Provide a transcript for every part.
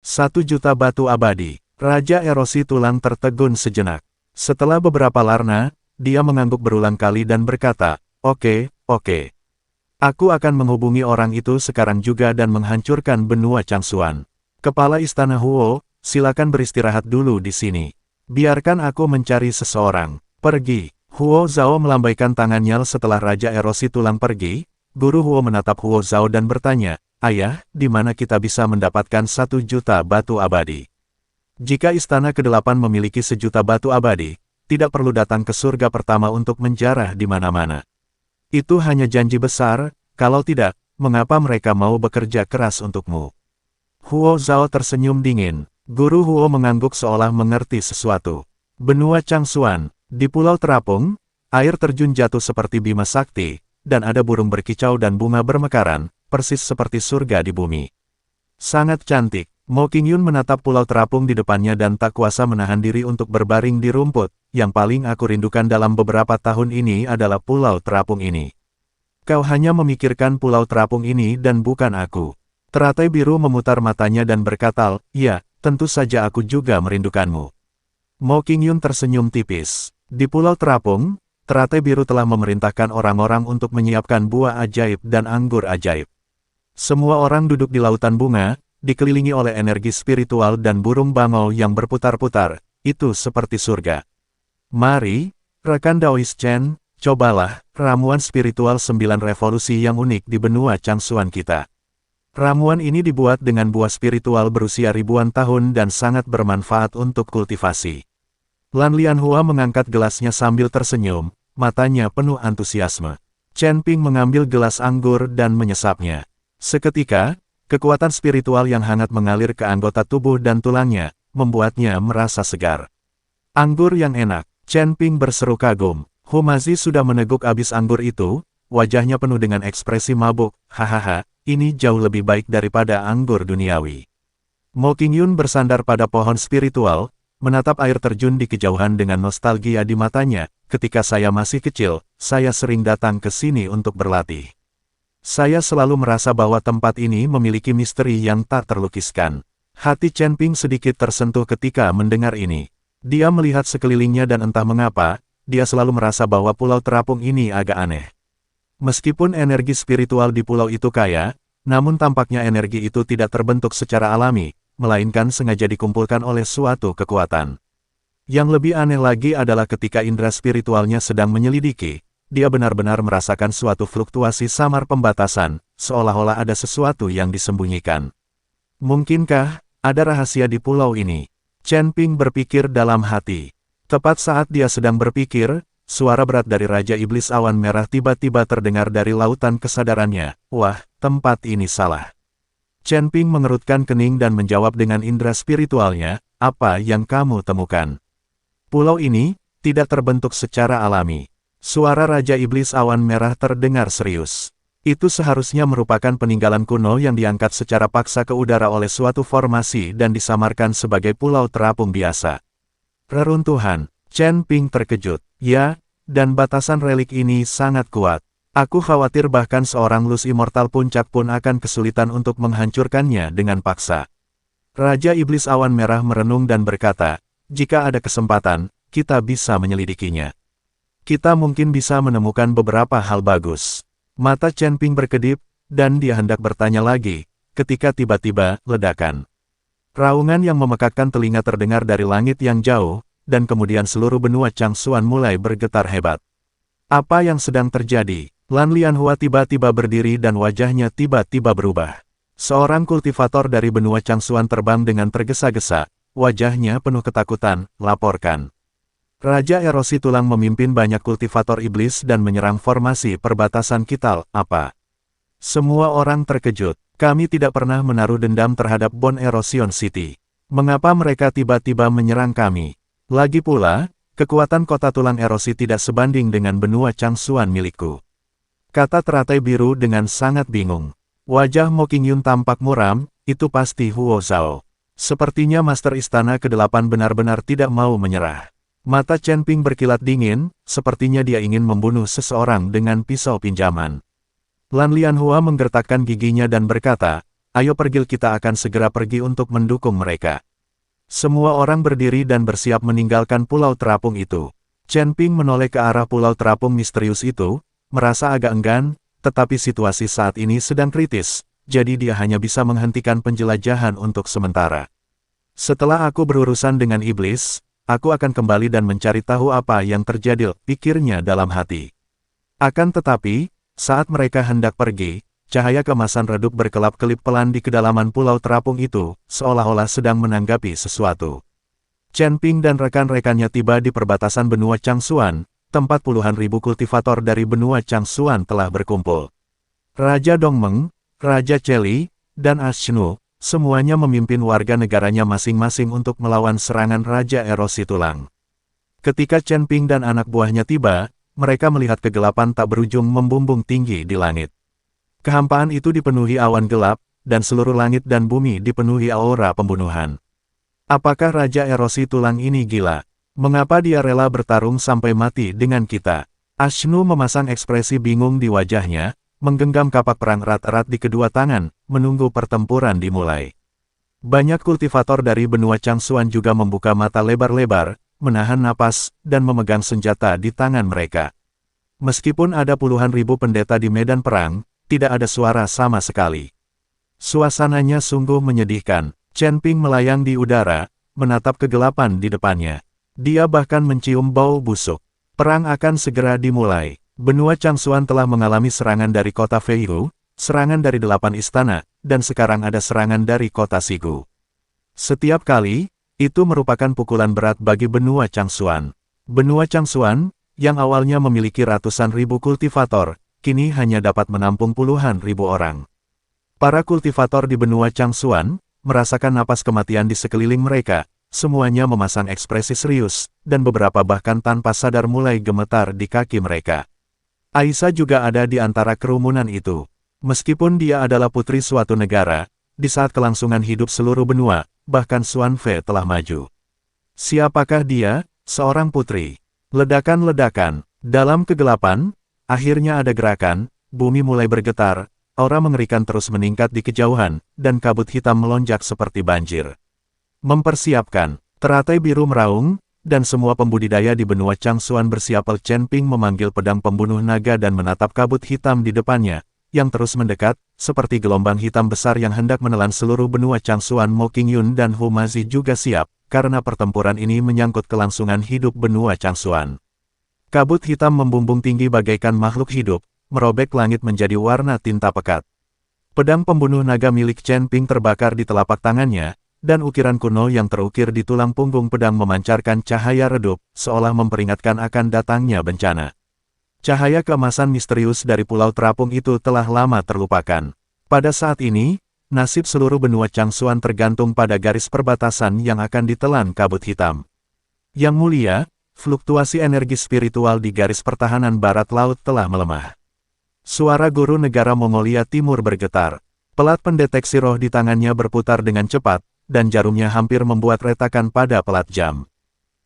1 juta batu abadi. Raja Erosi Tulang tertegun sejenak. Setelah beberapa larna, dia mengangguk berulang kali dan berkata, "Oke, oke. Aku akan menghubungi orang itu sekarang juga dan menghancurkan benua Changsuan. Kepala Istana Huo, silakan beristirahat dulu di sini. Biarkan aku mencari seseorang. Pergi." Huo Zhao melambaikan tangannya setelah Raja Erosi Tulang pergi. Guru Huo menatap Huo Zhao dan bertanya, "Ayah, di mana kita bisa mendapatkan 1 juta batu abadi?" Jika Istana ke-8 memiliki 1 juta batu abadi, tidak perlu datang ke surga pertama untuk menjarah di mana-mana. Itu hanya janji besar, kalau tidak, mengapa mereka mau bekerja keras untukmu? Huo Zhao tersenyum dingin. Guru Huo mengangguk seolah mengerti sesuatu. Benua Changsuan, di Pulau Terapung, air terjun jatuh seperti bima sakti, dan ada burung berkicau dan bunga bermekaran, persis seperti surga di bumi. Sangat cantik. Mo Qingyun menatap Pulau Terapung di depannya dan tak kuasa menahan diri untuk berbaring di rumput. Yang paling aku rindukan dalam beberapa tahun ini adalah Pulau Terapung ini. Kau hanya memikirkan Pulau Terapung ini dan bukan aku. Teratai biru memutar matanya dan berkata, "Ya, tentu saja aku juga merindukanmu." Mo Qingyun tersenyum tipis. Di Pulau Terapung, Teratai biru telah memerintahkan orang-orang untuk menyiapkan buah ajaib dan anggur ajaib. Semua orang duduk di lautan bunga, dikelilingi oleh energi spiritual dan burung bangau yang berputar-putar, itu seperti surga. Mari, rekan Daois Chen, cobalah ramuan spiritual 9 revolusi yang unik di benua Changsuan kita. Ramuan ini dibuat dengan buah spiritual berusia ribuan tahun dan sangat bermanfaat untuk kultivasi. Lan Lianhua mengangkat gelasnya sambil tersenyum, matanya penuh antusiasme. Chen Ping mengambil gelas anggur dan menyesapnya. Seketika, kekuatan spiritual yang hangat mengalir ke anggota tubuh dan tulangnya, membuatnya merasa segar. Anggur yang enak, Chen Ping berseru kagum. Humazi sudah meneguk abis anggur itu, wajahnya penuh dengan ekspresi mabuk, hahaha, ini jauh lebih baik daripada anggur duniawi. Mo Qingyun bersandar pada pohon spiritual, menatap air terjun di kejauhan dengan nostalgia di matanya. Ketika saya masih kecil, saya sering datang ke sini untuk berlatih. Saya selalu merasa bahwa tempat ini memiliki misteri yang tak terlukiskan. Hati Chen Ping sedikit tersentuh ketika mendengar ini. Dia melihat sekelilingnya dan entah mengapa, dia selalu merasa bahwa Pulau Terapung ini agak aneh. Meskipun energi spiritual di pulau itu kaya, namun tampaknya energi itu tidak terbentuk secara alami, melainkan sengaja dikumpulkan oleh suatu kekuatan. Yang lebih aneh lagi adalah ketika indera spiritualnya sedang menyelidiki, dia benar-benar merasakan suatu fluktuasi samar pembatasan, seolah-olah ada sesuatu yang disembunyikan. Mungkinkah ada rahasia di pulau ini? Chen Ping berpikir dalam hati. Tepat saat dia sedang berpikir, suara berat dari Raja Iblis Awan Merah tiba-tiba terdengar dari lautan kesadarannya. Wah, tempat ini salah. Chen Ping mengerutkan kening dan menjawab dengan indera spiritualnya, "Apa yang kamu temukan?" Pulau ini tidak terbentuk secara alami. Suara Raja Iblis Awan Merah terdengar serius. Itu seharusnya merupakan peninggalan kuno yang diangkat secara paksa ke udara oleh suatu formasi dan disamarkan sebagai pulau terapung biasa. Reruntuhan. Chen Ping terkejut. Ya, dan batasan relik ini sangat kuat. Aku khawatir bahkan seorang Lus Immortal Puncak pun akan kesulitan untuk menghancurkannya dengan paksa. Raja Iblis Awan Merah merenung dan berkata, "Jika ada kesempatan, kita bisa menyelidikinya. Kita mungkin bisa menemukan beberapa hal bagus." Mata Chen Ping berkedip, dan dia hendak bertanya lagi, ketika tiba-tiba, ledakan. Raungan yang memekakkan telinga terdengar dari langit yang jauh, dan kemudian seluruh benua Changsuan mulai bergetar hebat. Apa yang sedang terjadi? Lan Lianhua tiba-tiba berdiri dan wajahnya tiba-tiba berubah. Seorang kultivator dari benua Changsuan terbang dengan tergesa-gesa, wajahnya penuh ketakutan, laporkan. Raja Erosi Tulang memimpin banyak kultivator iblis dan menyerang formasi perbatasan Kital. Apa? Semua orang terkejut. Kami tidak pernah menaruh dendam terhadap Bone Erosion City. Mengapa mereka tiba-tiba menyerang kami? Lagi pula, kekuatan kota tulang erosi tidak sebanding dengan benua Changsuan milikku. Kata teratai biru dengan sangat bingung. Wajah Mo Qingyun tampak muram, itu pasti Huo Zhao. Sepertinya Master Istana ke-8 benar-benar tidak mau menyerah. Mata Chen Ping berkilat dingin, sepertinya dia ingin membunuh seseorang dengan pisau pinjaman. Lan Lianhua menggertakkan giginya dan berkata, ayo pergi, kita akan segera pergi untuk mendukung mereka. Semua orang berdiri dan bersiap meninggalkan pulau terapung itu. Chen Ping menoleh ke arah pulau terapung misterius itu, merasa agak enggan, tetapi situasi saat ini sedang kritis, jadi dia hanya bisa menghentikan penjelajahan untuk sementara. Setelah aku berurusan dengan iblis, aku akan kembali dan mencari tahu apa yang terjadi, pikirnya dalam hati. Akan tetapi, saat mereka hendak pergi, cahaya keemasan redup berkelap-kelip pelan di kedalaman pulau terapung itu, seolah-olah sedang menanggapi sesuatu. Chen Ping dan rekan-rekannya tiba di perbatasan benua Changsuan, tempat puluhan ribu kultivator dari benua Changsuan telah berkumpul. Raja Dongmeng, Raja Cheli, dan Ashnu, semuanya memimpin warga negaranya masing-masing untuk melawan serangan Raja Erosi Tulang. Ketika Chen Ping dan anak buahnya tiba, mereka melihat kegelapan tak berujung membumbung tinggi di langit. Kehampaan itu dipenuhi awan gelap, dan seluruh langit dan bumi dipenuhi aura pembunuhan. Apakah Raja Erosi Tulang ini gila? Mengapa dia rela bertarung sampai mati dengan kita? Ashnu memasang ekspresi bingung di wajahnya, menggenggam kapak perang erat-erat di kedua tangan, menunggu pertempuran dimulai. Banyak kultivator dari benua Changsuan juga membuka mata lebar-lebar, menahan napas, dan memegang senjata di tangan mereka. Meskipun ada puluhan ribu pendeta di medan perang, tidak ada suara sama sekali. Suasananya sungguh menyedihkan. Chen Ping melayang di udara, menatap kegelapan di depannya. Dia bahkan mencium bau busuk. Perang akan segera dimulai. Benua Changsuan telah mengalami serangan dari kota Feihu, serangan dari 8 istana, dan sekarang ada serangan dari kota Sigu. Setiap kali, itu merupakan pukulan berat bagi benua Changsuan. Benua Changsuan, yang awalnya memiliki ratusan ribu kultivator, kini hanya dapat menampung puluhan ribu orang. Para kultivator di benua Changsuan, merasakan napas kematian di sekeliling mereka, semuanya memasang ekspresi serius, dan beberapa bahkan tanpa sadar mulai gemetar di kaki mereka. Aisyah juga ada di antara kerumunan itu. Meskipun dia adalah putri suatu negara, di saat kelangsungan hidup seluruh benua, bahkan Xuan Fei telah maju. Siapakah dia? Seorang putri. Ledakan-ledakan. Dalam kegelapan, akhirnya ada gerakan, bumi mulai bergetar, aura mengerikan terus meningkat di kejauhan, dan kabut hitam melonjak seperti banjir. Mempersiapkan. Teratai biru meraung, dan semua pembudidaya di benua Changsuan bersiap. Chen Ping memanggil pedang pembunuh naga dan menatap kabut hitam di depannya, yang terus mendekat, seperti gelombang hitam besar yang hendak menelan seluruh benua Changsuan. Mo Qingyun dan Hu Mazi juga siap, karena pertempuran ini menyangkut kelangsungan hidup benua Changsuan. Kabut hitam membumbung tinggi bagaikan makhluk hidup, merobek langit menjadi warna tinta pekat. Pedang pembunuh naga milik Chen Ping terbakar di telapak tangannya, dan ukiran kuno yang terukir di tulang punggung pedang memancarkan cahaya redup, seolah memperingatkan akan datangnya bencana. Cahaya keemasan misterius dari pulau terapung itu telah lama terlupakan. Pada saat ini, nasib seluruh benua Changsuan tergantung pada garis perbatasan yang akan ditelan kabut hitam. Yang mulia, fluktuasi energi spiritual di garis pertahanan barat laut telah melemah. Suara guru negara Mongolia Timur bergetar. Pelat pendeteksi roh di tangannya berputar dengan cepat, dan jarumnya hampir membuat retakan pada pelat jam.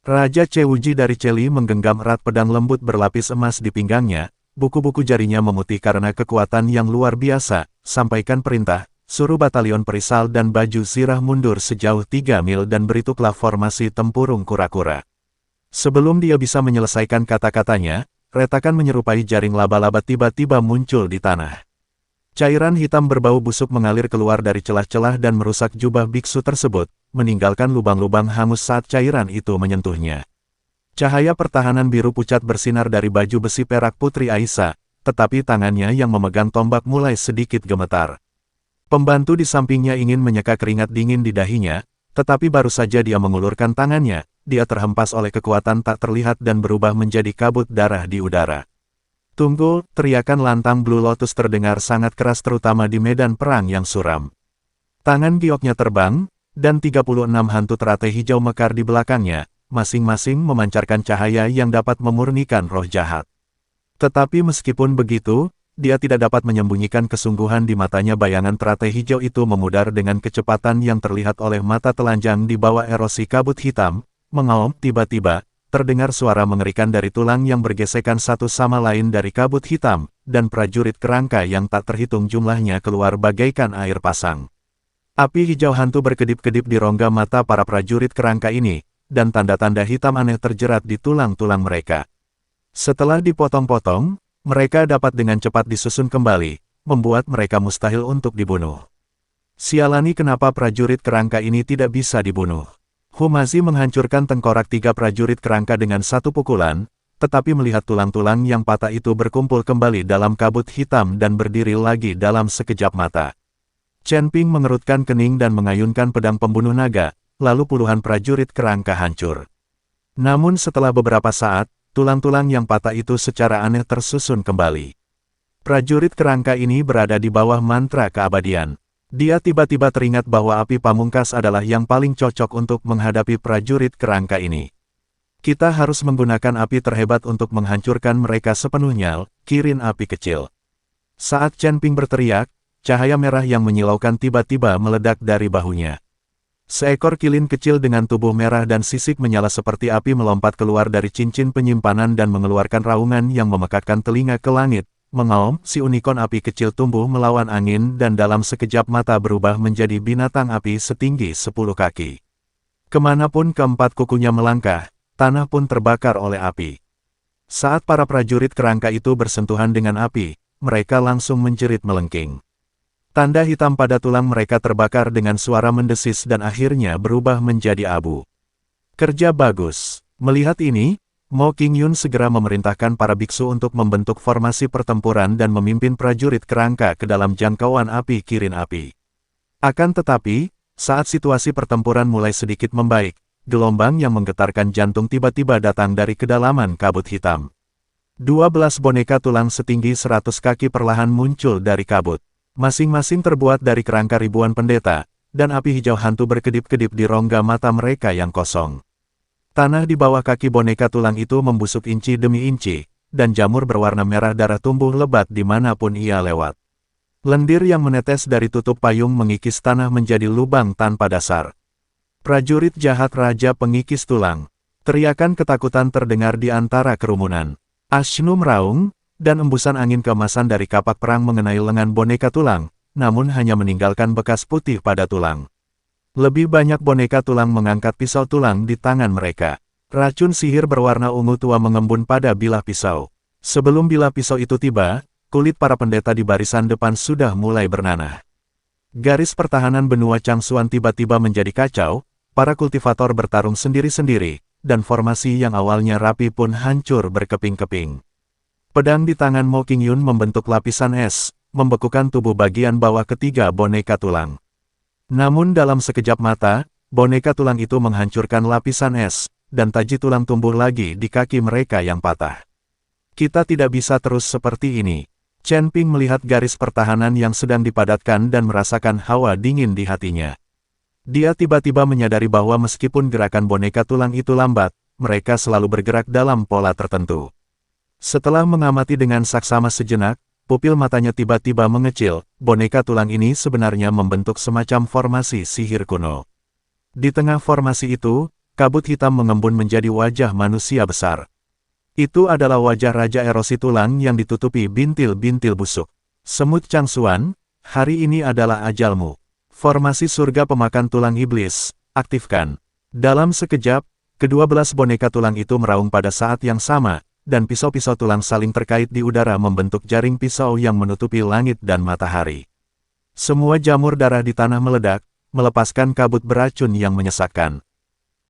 Raja Chewuji dari Cheli menggenggam erat pedang lembut berlapis emas di pinggangnya, buku-buku jarinya memutih karena kekuatan yang luar biasa. Sampaikan perintah, suruh batalion perisal dan baju zirah mundur sejauh 3 mil dan berituklah formasi tempurung kura-kura. Sebelum dia bisa menyelesaikan kata-katanya, retakan menyerupai jaring laba-laba tiba-tiba muncul di tanah. Cairan hitam berbau busuk mengalir keluar dari celah-celah dan merusak jubah biksu tersebut, meninggalkan lubang-lubang hangus saat cairan itu menyentuhnya. Cahaya pertahanan biru pucat bersinar dari baju besi perak Putri Aisyah, tetapi tangannya yang memegang tombak mulai sedikit gemetar. Pembantu di sampingnya ingin menyeka keringat dingin di dahinya, tetapi baru saja dia mengulurkan tangannya, dia terhempas oleh kekuatan tak terlihat dan berubah menjadi kabut darah di udara. Tunggu, teriakan lantang Blue Lotus terdengar sangat keras terutama di medan perang yang suram. Tangan gioknya terbang, dan 36 hantu teratai hijau mekar di belakangnya, masing-masing memancarkan cahaya yang dapat memurnikan roh jahat. Tetapi meskipun begitu, dia tidak dapat menyembunyikan kesungguhan di matanya. Bayangan teratai hijau itu memudar dengan kecepatan yang terlihat oleh mata telanjang di bawah erosi kabut hitam, mengaum tiba-tiba. Terdengar suara mengerikan dari tulang yang bergesekan satu sama lain dari kabut hitam, dan prajurit kerangka yang tak terhitung jumlahnya keluar bagaikan air pasang. Api hijau hantu berkedip-kedip di rongga mata para prajurit kerangka ini, dan tanda-tanda hitam aneh terjerat di tulang-tulang mereka. Setelah dipotong-potong, mereka dapat dengan cepat disusun kembali, membuat mereka mustahil untuk dibunuh. Sialani, kenapa prajurit kerangka ini tidak bisa dibunuh? Humazi menghancurkan tengkorak 3 prajurit kerangka dengan satu pukulan, tetapi melihat tulang-tulang yang patah itu berkumpul kembali dalam kabut hitam dan berdiri lagi dalam sekejap mata. Chen Ping mengerutkan kening dan mengayunkan pedang pembunuh naga, lalu puluhan prajurit kerangka hancur. Namun setelah beberapa saat, tulang-tulang yang patah itu secara aneh tersusun kembali. Prajurit kerangka ini berada di bawah mantra keabadian. Dia tiba-tiba teringat bahwa api pamungkas adalah yang paling cocok untuk menghadapi prajurit kerangka ini. Kita harus menggunakan api terhebat untuk menghancurkan mereka sepenuhnya, Kirin api kecil. Saat Chen Ping berteriak, cahaya merah yang menyilaukan tiba-tiba meledak dari bahunya. Seekor kilin kecil dengan tubuh merah dan sisik menyala seperti api melompat keluar dari cincin penyimpanan dan mengeluarkan raungan yang memekakkan telinga ke langit. Mengaum, si unicorn api kecil tumbuh melawan angin dan dalam sekejap mata berubah menjadi binatang api setinggi 10 kaki. Kemanapun keempat kukunya melangkah, tanah pun terbakar oleh api. Saat para prajurit kerangka itu bersentuhan dengan api, mereka langsung menjerit melengking. Tanda hitam pada tulang mereka terbakar dengan suara mendesis dan akhirnya berubah menjadi abu. Kerja bagus. Melihat ini, Mo Qingyun segera memerintahkan para biksu untuk membentuk formasi pertempuran dan memimpin prajurit kerangka ke dalam jangkauan api Kirin api. Akan tetapi, saat situasi pertempuran mulai sedikit membaik, gelombang yang menggetarkan jantung tiba-tiba datang dari kedalaman kabut hitam. 12 boneka tulang setinggi 100 kaki perlahan muncul dari kabut. Masing-masing terbuat dari kerangka ribuan pendeta, dan api hijau hantu berkedip-kedip di rongga mata mereka yang kosong. Tanah di bawah kaki boneka tulang itu membusuk inci demi inci, dan jamur berwarna merah darah tumbuh lebat dimanapun ia lewat. Lendir yang menetes dari tutup payung mengikis tanah menjadi lubang tanpa dasar. Prajurit jahat Raja Pengikis Tulang. Teriakan ketakutan terdengar di antara kerumunan. Ashnu meraung, dan embusan angin keemasan dari kapak perang mengenai lengan boneka tulang, namun hanya meninggalkan bekas putih pada tulang. Lebih banyak boneka tulang mengangkat pisau tulang di tangan mereka. Racun sihir berwarna ungu tua mengembun pada bilah pisau. Sebelum bilah pisau itu tiba, kulit para pendeta di barisan depan sudah mulai bernanah. Garis pertahanan benua Changsuan tiba-tiba menjadi kacau. Para kultivator bertarung sendiri-sendiri, dan formasi yang awalnya rapi pun hancur berkeping-keping. Pedang di tangan Mo Qingyun membentuk lapisan es, membekukan tubuh bagian bawah ketiga boneka tulang. Namun dalam sekejap mata, boneka tulang itu menghancurkan lapisan es, dan taji tulang tumbuh lagi di kaki mereka yang patah. Kita tidak bisa terus seperti ini. Chen Ping melihat garis pertahanan yang sedang dipadatkan dan merasakan hawa dingin di hatinya. Dia tiba-tiba menyadari bahwa meskipun gerakan boneka tulang itu lambat, mereka selalu bergerak dalam pola tertentu. Setelah mengamati dengan saksama sejenak, pupil matanya tiba-tiba mengecil. Boneka tulang ini sebenarnya membentuk semacam formasi sihir kuno. Di tengah formasi itu, kabut hitam mengembun menjadi wajah manusia besar. Itu adalah wajah Raja Erosi Tulang yang ditutupi bintil-bintil busuk. Semut Changsuan, hari ini adalah ajalmu. Formasi surga pemakan tulang iblis, aktifkan. Dalam sekejap, ke-12 boneka tulang itu meraung pada saat yang sama, dan pisau-pisau tulang saling terkait di udara membentuk jaring pisau yang menutupi langit dan matahari. Semua jamur darah di tanah meledak, melepaskan kabut beracun yang menyesakkan.